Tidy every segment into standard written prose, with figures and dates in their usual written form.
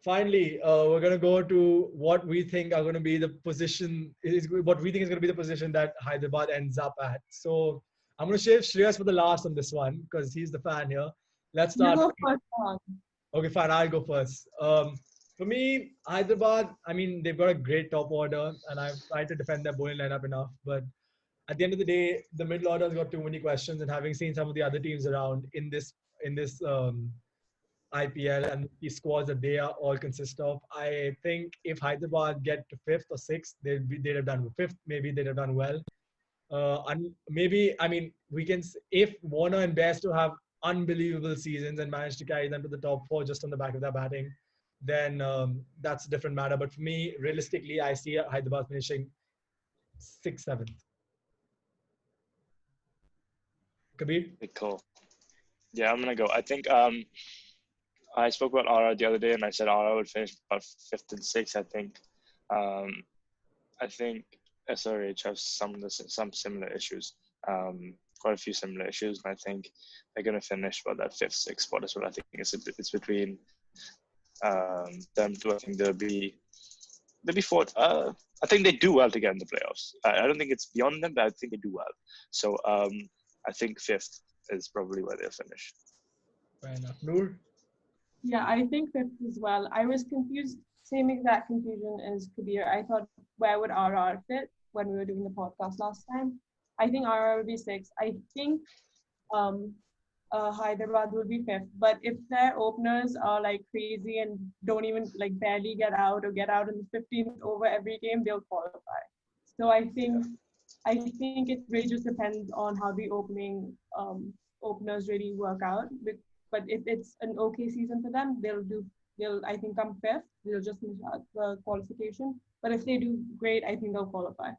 finally, we're going to go to what we think are going to be the position, what we think is going to be the position that Hyderabad ends up at. So I'm going to save Shreyas for the last on this one because he's the fan here. Let's You start. go first, Ahaan. Okay, fine. I'll go first. For me, Hyderabad, I mean, they've got a great top order, and I've tried to defend their bowling lineup enough. But at the end of the day, the middle order has got too many questions. And having seen some of the other teams around in this IPL and the squads that they are all consist of, I think if Hyderabad get to fifth or sixth, they'd have done fifth. Maybe they'd have done well. And maybe I mean if Warner and Bairstow have unbelievable seasons and manage to carry them to the top four just on the back of their batting, then that's a different matter. But for me, realistically, I see Hyderabad finishing sixth, seventh. Kabir? Okay, cool. Yeah, I'm gonna go. I think I spoke about RR the other day, and I said RR would finish about fifth and sixth. I think SRH has some similar issues, quite a few similar issues, and I think they're gonna finish about that fifth, sixth spot as well. I think it's between them two. I think they'll be fourth. I think they do well to get in the playoffs. I don't think it's beyond them, but I think they do well. So I think fifth is probably where they'll finish. Fair enough. Noor? Yeah, I think fifth as well. I was confused, same exact confusion as Kabir. I thought, where would RR fit when we were doing the podcast last time? I think RR would be sixth. I think Hyderabad would be fifth. But if their openers are like crazy and don't even like barely get out or get out in the 15th over every game, they'll qualify. So I think it really just depends on how the openers really work out. But if it's an okay season for them, they'll I think come fifth. They'll just miss out the qualification. But if they do great, I think they'll qualify.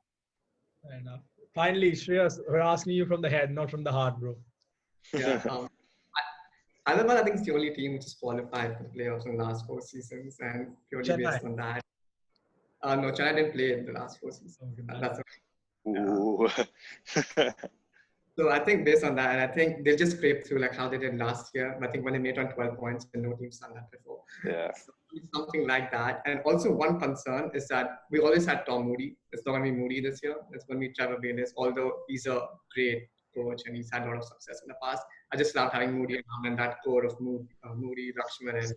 Fair enough. Finally, Shreyas, we're asking you from the head, not from the heart, bro. Yeah. Hyderabad, I think, is the only team which has qualified for the playoffs in the last 4 seasons, and purely Chennai. based on that. No, Chennai didn't play in the last 4 seasons. Okay, That's Ooh. So I think based on that, and I think they'll just scrape through like how they did last year. I think when they made on 12 points, and no team's done that before. Yeah. So something like that. And also one concern is that we always had Tom Moody. It's not going to be Moody this year. It's going to be Trevor Bayliss, although he's a great coach and he's had a lot of success in the past. I just love having Moody around and that core of Moody, Lakshman, and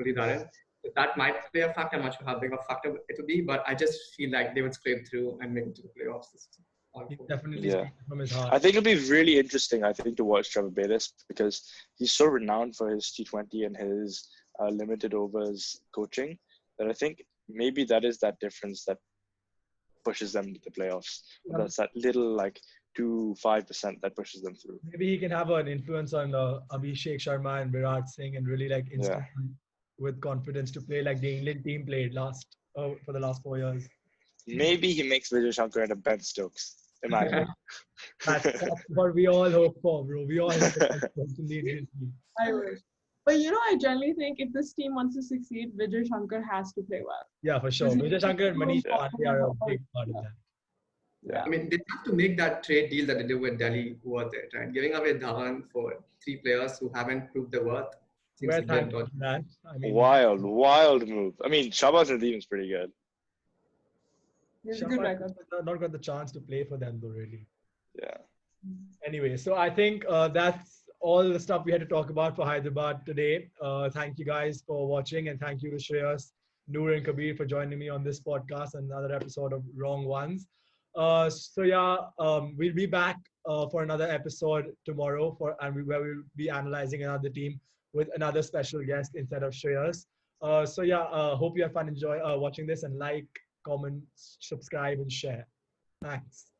Muralidharan. That might play a factor. I'm not sure how big of a factor it will be, but I just feel like they would scrape through and make it to the playoffs this season. He definitely Yeah. speaks from his heart. I think it'll be really interesting, to watch Trevor Bayliss because he's so renowned for his T20 and his limited overs coaching that I think maybe that is that difference that pushes them to the playoffs. Yeah. That's that little 2-5% that pushes them through. Maybe he can have an influence on Abhishek Sharma and Virat Singh and really instill him with confidence to play like the England team played for the last 4 years. Maybe he makes Vijay Shankar into Ben Stokes. Imagine. That's what we all hope for, bro. We all hope for in the Indian team. I wish. But I generally think if this team wants to succeed, Vijay Shankar has to play well. Yeah, for sure. Vijay Shankar and Manish Pandey are a big part of that. Yeah. I mean, they have to make that trade deal that they did with Delhi worth it, right? Giving away Dhawan for 3 players who haven't proved their worth seems Well, to be thank good. you, man. I mean, Wild move. I mean, Shabazz Nadeem's pretty good. It's a good Sharma record. not got the chance to play for them though, really. Yeah. Anyway, so I think that's all the stuff we had to talk about for Hyderabad today. Thank you guys for watching, and thank you to Shreyas, Noor, and Kabir for joining me on this podcast and another episode of Wrong Ones. We'll be back for another episode tomorrow where we'll be analyzing another team with another special guest instead of Shreyas. Hope you have fun watching this, and comment, subscribe, and share. Thanks.